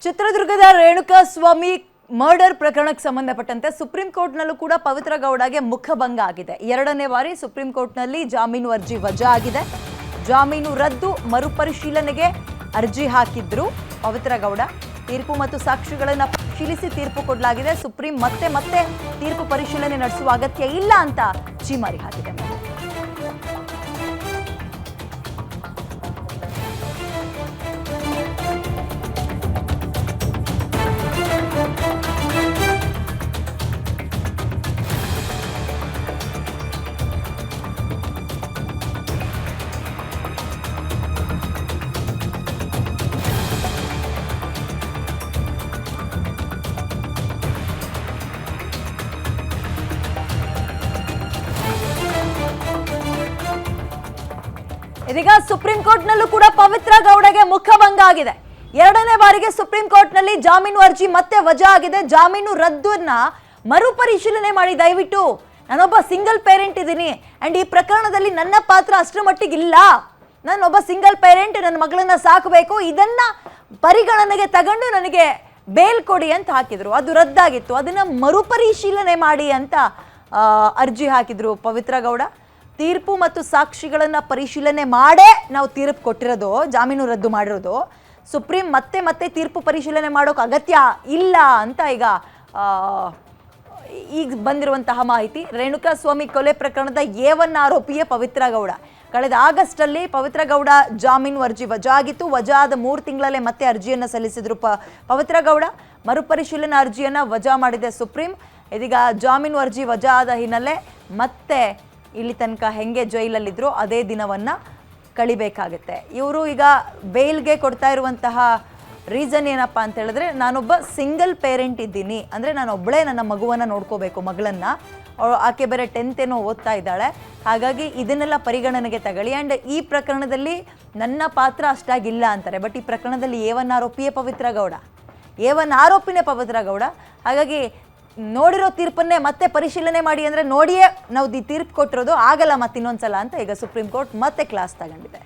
ಚಿತ್ರದುರ್ಗದ ರೇಣುಕಾ ಸ್ವಾಮಿ ಮರ್ಡರ್ ಪ್ರಕರಣಕ್ಕೆ ಸಂಬಂಧಪಟ್ಟಂತೆ ಸುಪ್ರೀಂ ಕೋರ್ಟ್ನಲ್ಲೂ ಕೂಡ ಪವಿತ್ರ ಗೌಡಗೆ ಮುಖಭಂಗ ಆಗಿದೆ. ಎರಡನೇ ಬಾರಿ ಸುಪ್ರೀಂ ಕೋರ್ಟ್ನಲ್ಲಿ ಜಾಮೀನು ಅರ್ಜಿ ವಜಾ ಆಗಿದೆ. ಜಾಮೀನು ರದ್ದು ಮರುಪರಿಶೀಲನೆಗೆ ಅರ್ಜಿ ಹಾಕಿದ್ರು ಪವಿತ್ರ ಗೌಡ. ತೀರ್ಪು ಮತ್ತು ಸಾಕ್ಷಿಗಳನ್ನು ಪರಿಶೀಲಿಸಿ ತೀರ್ಪು ಕೊಡಲಾಗಿದೆ. ಸುಪ್ರೀಂ ಮತ್ತೆ ತೀರ್ಪು ಪರಿಶೀಲನೆ ನಡೆಸುವ ಅಗತ್ಯ ಇಲ್ಲ ಅಂತ ಛೀಮಾರಿ ಹಾಕಿದೆ. ಇದೀಗ ಸುಪ್ರೀಂ ಕೋರ್ಟ್ನಲ್ಲೂ ಕೂಡ ಪವಿತ್ರ ಗೌಡಗೆ ಮುಖಭಂಗ ಆಗಿದೆ. ಎರಡನೇ ಬಾರಿಗೆ ಸುಪ್ರೀಂ ಕೋರ್ಟ್ನಲ್ಲಿ ಜಾಮೀನು ಅರ್ಜಿ ಮತ್ತೆ ವಜಾ ಆಗಿದೆ. ಜಾಮೀನು ರದ್ದನ್ನ ಮರುಪರಿಶೀಲನೆ ಮಾಡಿ. ದಯವಿಟ್ಟು ನಾನೊಬ್ಬ ಸಿಂಗಲ್ ಪೇರೆಂಟ್ ಇದ್ದೀನಿ ಅಂಡ್ ಈ ಪ್ರಕರಣದಲ್ಲಿ ನನ್ನ ಪಾತ್ರ ಅಷ್ಟರ ಮಟ್ಟಿಗಿಲ್ಲ. ನಾನೊಬ್ಬ ಸಿಂಗಲ್ ಪೇರೆಂಟ್, ನನ್ನ ಮಗಳನ್ನ ಸಾಕಬೇಕು, ಇದನ್ನ ಪರಿಗಣನೆಗೆ ತಗೊಂಡು ನನಗೆ ಬೇಲ್ ಕೊಡಿ ಅಂತ ಹಾಕಿದ್ರು. ಅದು ರದ್ದಾಗಿತ್ತು. ಅದನ್ನ ಮರುಪರಿಶೀಲನೆ ಮಾಡಿ ಅಂತ ಅರ್ಜಿ ಹಾಕಿದ್ರು ಪವಿತ್ರ ಗೌಡ. ತೀರ್ಪು ಮತ್ತು ಸಾಕ್ಷಿಗಳನ್ನು ಪರಿಶೀಲನೆ ಮಾಡೇ ನಾವು ತೀರ್ಪು ಕೊಟ್ಟಿರೋದು, ಜಾಮೀನು ರದ್ದು ಮಾಡಿರೋದು. ಸುಪ್ರೀಂ ಮತ್ತೆ ತೀರ್ಪು ಪರಿಶೀಲನೆ ಮಾಡೋಕೆ ಅಗತ್ಯ ಇಲ್ಲ ಅಂತ ಈಗ ಬಂದಿರುವಂತಹ ಮಾಹಿತಿ. ರೇಣುಕಾ ಸ್ವಾಮಿ ಕೊಲೆ ಪ್ರಕರಣದ A1 ಆರೋಪಿಯೇ ಪವಿತ್ರ ಗೌಡ. ಕಳೆದ ಆಗಸ್ಟಲ್ಲಿ ಪವಿತ್ರ ಗೌಡ ಜಾಮೀನು ಅರ್ಜಿ ವಜಾ ಆಗಿತ್ತು. ವಜಾ ಆದ 3 ತಿಂಗಳಲ್ಲೇ ಮತ್ತೆ ಅರ್ಜಿಯನ್ನು ಸಲ್ಲಿಸಿದ್ರು ಪವಿತ್ರ ಗೌಡ. ಮರುಪರಿಶೀಲನಾ ಅರ್ಜಿಯನ್ನು ವಜಾ ಮಾಡಿದೆ ಸುಪ್ರೀಂ. ಇದೀಗ ಜಾಮೀನು ಅರ್ಜಿ ವಜಾ ಆದ ಹಿನ್ನೆಲೆ ಮತ್ತೆ ಇಲ್ಲಿ ತನಕ ಹೆಂಗೆ ಜೈಲಲ್ಲಿದ್ರು ಅದೇ ದಿನವನ್ನು ಕಳಿಬೇಕಾಗತ್ತೆ. ಇವರು ಈಗ ಬೇಲ್ಗೆ ಕೊಡ್ತಾ ಇರುವಂತಹ ರೀಸನ್ ಏನಪ್ಪ ಅಂತ ಹೇಳಿದ್ರೆ, ನಾನೊಬ್ಬ ಸಿಂಗಲ್ ಪೇರೆಂಟ್ ಇದ್ದೀನಿ, ಅಂದರೆ ನಾನೊಬ್ಬಳೇ ನನ್ನ ಮಗುವನ್ನು ನೋಡ್ಕೋಬೇಕು, ಮಗಳನ್ನು. ಆಕೆ ಬೇರೆ 10th ಏನೋ ಓದ್ತಾ ಇದ್ದಾಳೆ. ಹಾಗಾಗಿ ಇದನ್ನೆಲ್ಲ ಪರಿಗಣನೆಗೆ ತಗೊಳ್ಳಿ. ಆ್ಯಂಡ್ ಈ ಪ್ರಕರಣದಲ್ಲಿ ನನ್ನ ಪಾತ್ರ ಅಷ್ಟಾಗಿಲ್ಲ ಅಂತಾರೆ. ಬಟ್ ಈ ಪ್ರಕರಣದಲ್ಲಿ A1 ಆರೋಪಿಯೇ ಪವಿತ್ರ ಗೌಡ, A1 ಆರೋಪಿನೇ ಪವಿತ್ರ ಗೌಡ. ಹಾಗಾಗಿ ನೋಡಿರೋ ತೀರ್ಪನ್ನೇ ಮತ್ತೆ ಪರಿಶೀಲನೆ ಮಾಡಿ ಅಂದರೆ ನೋಡಿಯೇ ನಾವು ತೀರ್ಪು ಕೊಟ್ಟಿರೋದು ಆಗಲ್ಲ ಮತ್ತೆ ಇನ್ನೊಂದ್ಸಲ ಅಂತ ಈಗ ಸುಪ್ರೀಂ ಕೋರ್ಟ್ ಮತ್ತೆ ಕ್ಲಾಸ್ ತಗೊಂಡಿದೆ.